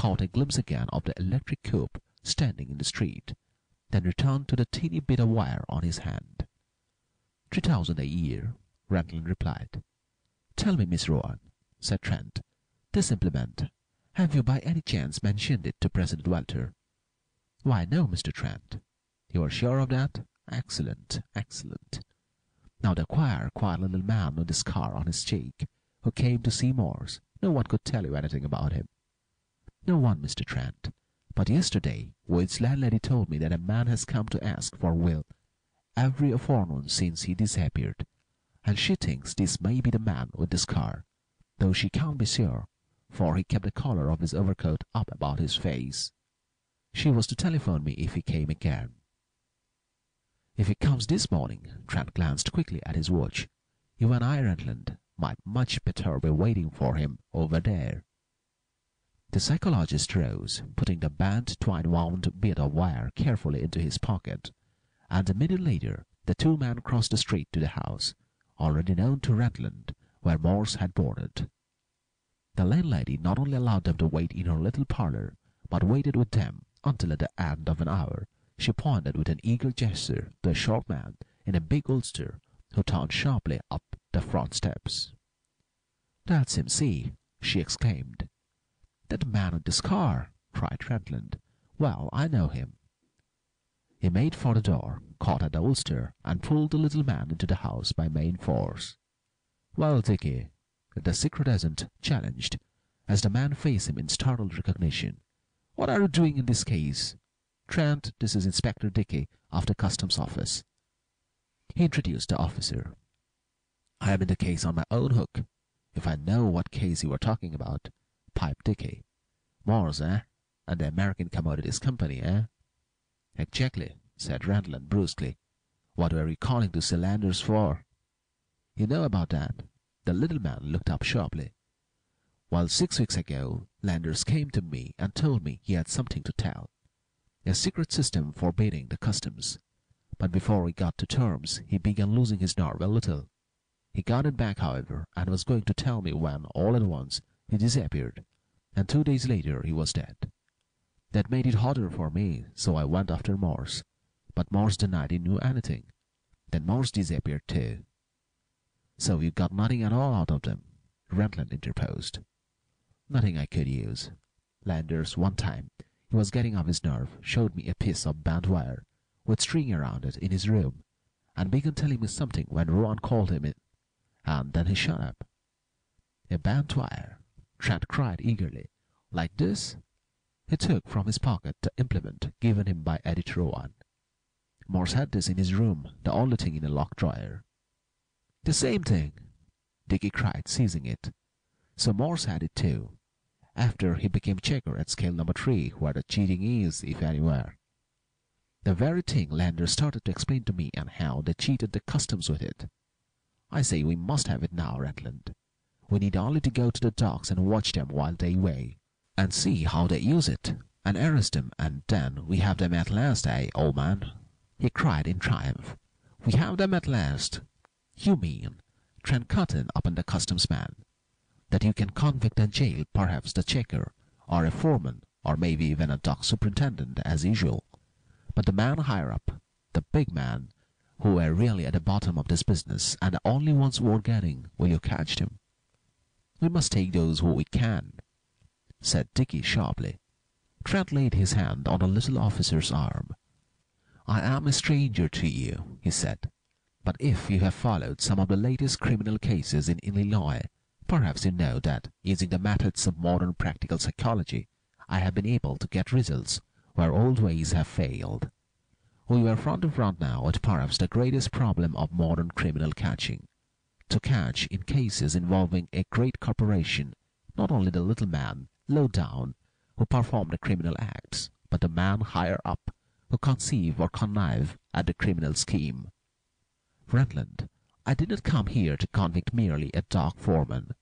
caught a glimpse again of the electric coupe standing in the street, then returned to the teeny bit of wire on his hand. 3,000 a year, Rantland replied. "Tell me, Miss Rowan," said Trent, "this implement, have you by any chance mentioned it to President Walter?" "Why, no, Mr. Trent." "You are sure of that? Excellent, excellent. Now the quiet little man with the scar on his cheek, who came to see Morse, no one could tell you anything about him?" "No one, Mr. Trent. But yesterday Wade's landlady told me that a man has come to ask for Will every forenoon since he disappeared, and she thinks this may be the man with the scar, though she can't be sure, for he kept the collar of his overcoat up about his face. She was to telephone me if he came again." "If he comes this morning," Trent glanced quickly at his watch, "you and I, Rantland, might much better be waiting for him over there." The psychologist rose, putting the bent, twine-wound bit of wire carefully into his pocket, and a minute later the two men crossed the street to the house, already known to Rantland, where Morse had boarded. The landlady not only allowed them to wait in her little parlour, but waited with them until at the end of an hour she pointed with an eager gesture to a short man in a big ulster who turned sharply up the front steps. "That's him, see!" she exclaimed. "That man with the scar!" cried Rantland. "Well, I know him." He made for the door, caught at the ulster, and pulled the little man into the house by main force. "Well, Dickie," the secret agent challenged, as the man faced him in startled recognition, "what are you doing in this case? Trent, this is Inspector Dickey of the Customs Office." He introduced the officer. "I am in the case on my own hook, if I know what case you were talking about," piped Dickey. "Morse, eh? And the American Commodities Company, eh?" "Exactly," said Rantland brusquely. "What were you calling to see Landers for?" "You know about that?" The little man looked up sharply. "Well, 6 weeks ago, Landers came to me and told me he had something to tell. A secret system forbidding the customs. But before we got to terms, he began losing his nerve a little. He got it back, however, and was going to tell me when, all at once, he disappeared, and 2 days later he was dead. That made it harder for me, so I went after Morse. But Morse denied he knew anything. Then Morse disappeared too." "So you got nothing at all out of them?" Rantland interposed. "Nothing I could use. Landers, one time, he was getting off his nerve, showed me a piece of bent wire, with string around it, in his room, and began telling me something when Rowan called him in, and then he shut up." "A bent wire?" Trent cried eagerly. "Like this?" He took from his pocket the implement given him by Edith Rowan. "Morse had this in his room, the only thing in a locked drawer." "The same thing!" Dickey cried, seizing it. "So Morse had it too, after he became checker at scale number 3, where the cheating is, if anywhere. The very thing Landers started to explain to me, and how they cheated the customs with it. I say we must have it now, Rantland. We need only to go to the docks and watch them while they weigh, and see how they use it, and arrest them, and then we have them at last, eh, old man?" he cried in triumph. "We have them at last." "You mean," Trent cut in upon the customs man, "that you can convict and jail perhaps the checker, or a foreman, or maybe even a dock superintendent, as usual. But the man higher up, the big man, who were really at the bottom of this business, and the only ones worth getting, will you catch them?" "We must take those who we can," said Dickey sharply. Trent laid his hand on the little officer's arm. "I am a stranger to you," he said, "but if you have followed some of the latest criminal cases in Illinois, perhaps you know that, using the methods of modern practical psychology, I have been able to get results where old ways have failed. We are front to front now with perhaps the greatest problem of modern criminal catching. To catch, in cases involving a great corporation, not only the little man, low down, who performed the criminal acts, but the man higher up, who conceive or connive at the criminal scheme. Rantland, I did not come here to convict merely a dock foreman.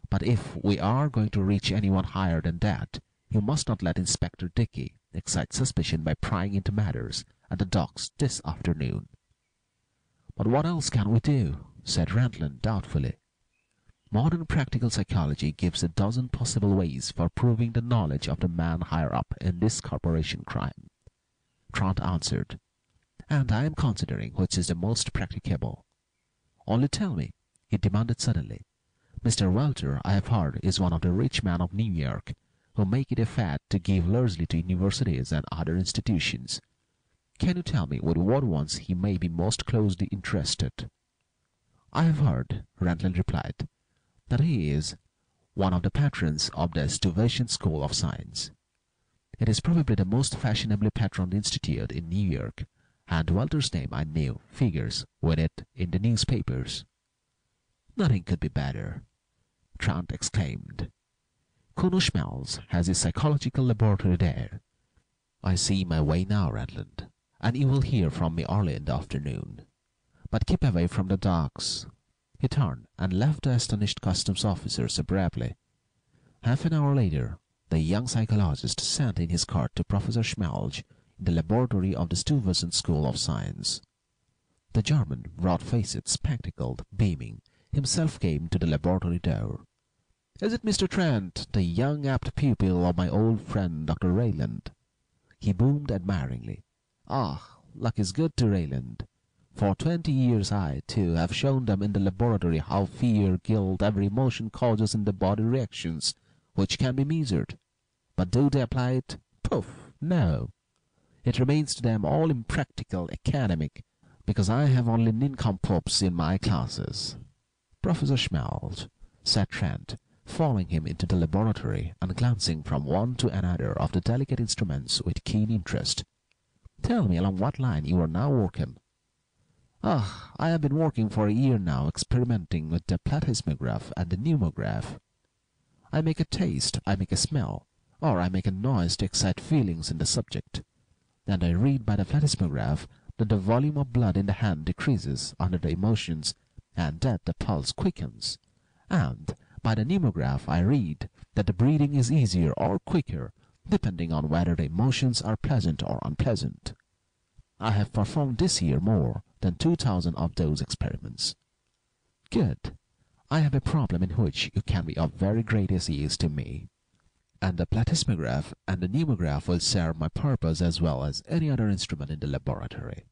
But if we are going to reach anyone higher than that, you must not let Inspector Dickey excite suspicion by prying into matters at the docks this afternoon." "But what else can we do?" said Rantland doubtfully. Modern practical psychology gives a dozen possible ways for proving the knowledge of the man higher up in this corporation crime. Trant answered, and I am considering which is the most practicable. Only tell me, he demanded suddenly. Mr. Welter, I have heard, is one of the rich men of New York who make it a fad to give largely to universities and other institutions. Can you tell me with what ones he may be most closely interested? I have heard, Randall replied, that he is one of the patrons of the Stuyvesant School of Science. It is probably the most fashionably patroned institute in New York, and Welter's name, I knew, figures with it in the newspapers. Nothing could be better, Trant exclaimed. Colonel Schmelz has his psychological laboratory there. I see my way now, Randland, and you will hear from me early in the afternoon. But keep away from the docks. He turned and left the astonished customs officers abruptly. Half an hour later, the young psychologist sat in his cart to Professor Schmelz in the laboratory of the Stuyvesant School of Science. The German, broad-faced, spectacled, beaming, himself came to the laboratory door. "Is it Mr. Trent, the young apt pupil of my old friend Dr. Rayland?" he boomed admiringly. "Ah, luck is good to Rayland. For 20 years I, too, have shown them in the laboratory how fear, guilt, every emotion causes in the body reactions which can be measured. But do they apply it? Poof! No. It remains to them all impractical, academic, because I have only nincompoops in my classes." "Professor Schmelz," said Trent, following him into the laboratory and glancing from one to another of the delicate instruments with keen interest, "tell me along what line you are now working." "Ah, I have been working for a year now, experimenting with the plethysmograph and the pneumograph. I make a taste, I make a smell, or I make a noise to excite feelings in the subject, and I read by the plethysmograph that the volume of blood in the hand decreases under the emotions and that the pulse quickens, and by the pneumograph I read that the breathing is easier or quicker, depending on whether the emotions are pleasant or unpleasant. I have performed this year more than 2,000 of those experiments." "Good. I have a problem in which you can be of very greatest use to me, and the plethysmograph and the pneumograph will serve my purpose as well as any other instrument in the laboratory.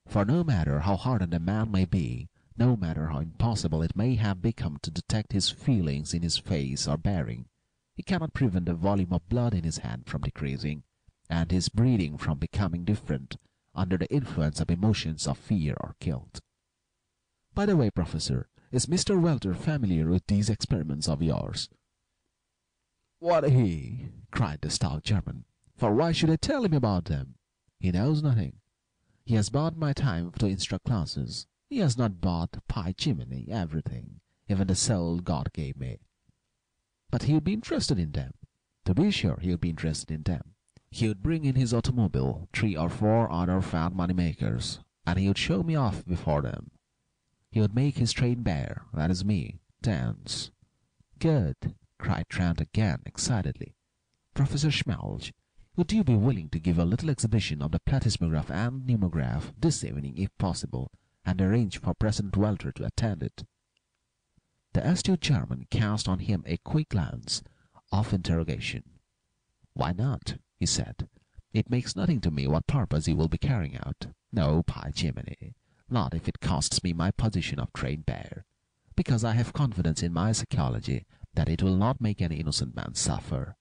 For no matter how hardened a man may be, no matter how impossible it may have become to detect his feelings in his face or bearing, he cannot prevent the volume of blood in his hand from decreasing, and his breathing from becoming different under the influence of emotions of fear or guilt. By the way, Professor, is Mr. Welter familiar with these experiments of yours?" "What he?" cried the stout German. "For why should I tell him about them? He knows nothing. He has bought my time to instruct classes. He has not bought, by Jiminy, everything, even the soul God gave me. But he would be interested in them. To be sure, he would be interested in them. He would bring in his automobile 3 or 4 other fat money makers, and he would show me off before them. He would make his trained bear, that is me, dance." "Good!" cried Trent again, excitedly. "Professor Schmelz, would you be willing to give a little exhibition of the plethysmograph and pneumograph this evening, if possible, and arrange for President Welter to attend it?" The astute German cast on him a quick glance of interrogation. "Why not?" he said. "It makes nothing to me what purpose you will be carrying out. No, by Jiminy, not if it costs me my position of trained bear, because I have confidence in my psychology that it will not make any innocent man suffer.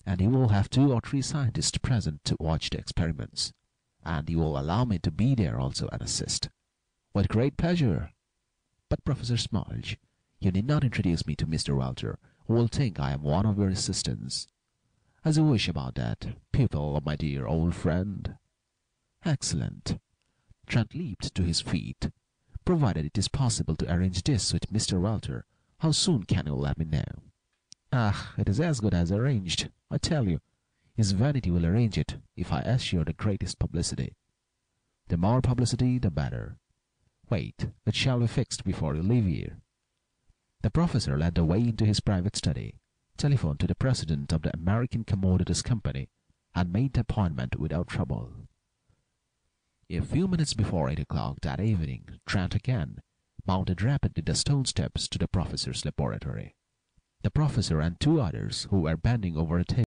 And you will have 2 or 3 scientists present to watch the experiments, and you will allow me to be there also and assist." "With great pleasure. But, Professor Schmelz, you need not introduce me to Mr. Welter, who will think I am one of your assistants." "As you wish about that, pupil of my dear old friend." "Excellent." Trent leaped to his feet. "Provided it is possible to arrange this with Mr. Welter, how soon can you let me know?" "Ah, it is as good as arranged. I tell you, his vanity will arrange it if I assure the greatest publicity. The more publicity, the better. Wait, it shall be fixed before you leave here." The professor led the way into his private study, telephoned to the president of the American Commodities Company, and made the appointment without trouble. A few minutes before 8 o'clock that evening, Trent again mounted rapidly the stone steps to the professor's laboratory. The professor and two others, who were bending over a table,